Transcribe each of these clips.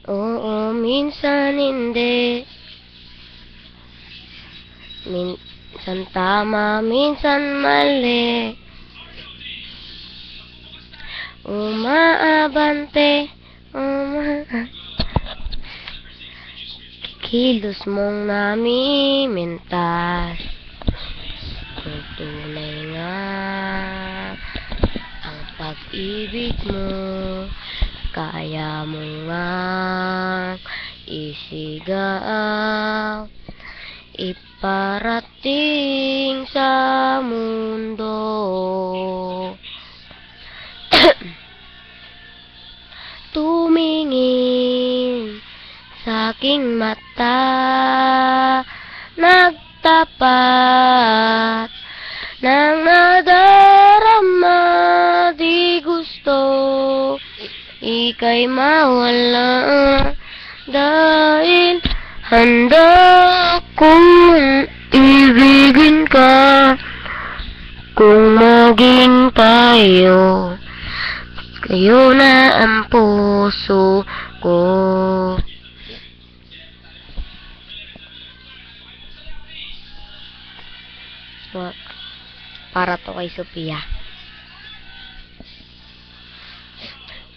Oo, minsan hindi. Minsan tama, minsan mali. Umaabante, kilos mong namimintas. Kung tunay nga ang pag-ibig mo, kaya mo nga isigaw, iparating sa mundo. Tumingin sa aking mata, nagtapat ng nadarama, di gusto ika'y mawala, dahil handa kong ibigin ka, kung maging tayo, kayo na ang puso ko. Para to kay Sophia.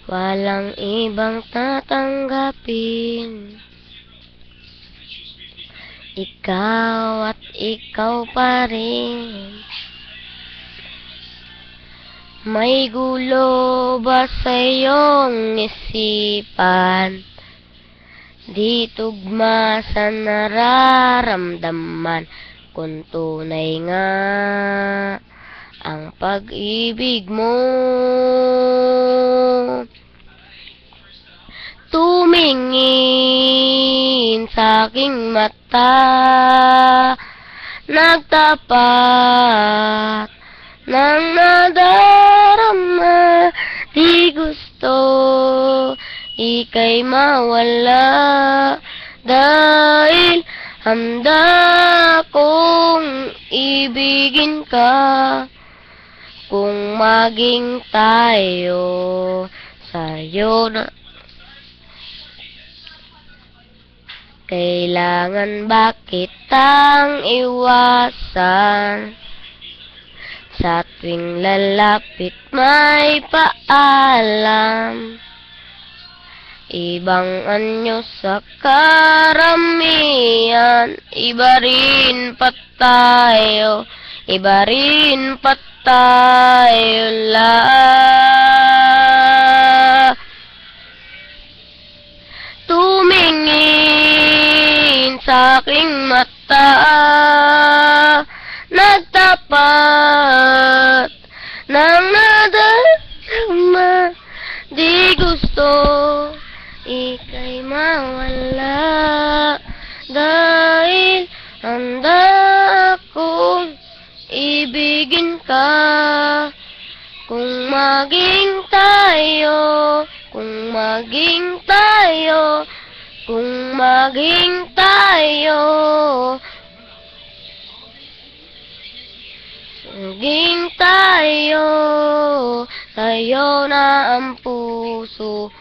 Walang ibang tatanggapin, ikaw at ikaw pa rin. May gulo ba sa iyong isipan? Di tugma sa nararamdaman, kung tunay nga ang pag-ibig mo. Tumingin sa aking mata, nagtapat ng nadarama, di gusto ika'y mawala, dahil handa kong ibigin ka, kung maging tayo, sa'yo na. Kailangan ba kitang iwasan? Sa tuwing lalapit may paalam, ibang anyo sa karamihan. Iba rin pa tayo, iba rin pa tayo lahat. Tumingin sa aking mata, nagtapat ng nadarama, di gusto ika'y mawala, dahil handa akong ibigin ka, kung maging tayo, kung maging tayo, kung maging tayo, maging tayo, sa'yo na ang puso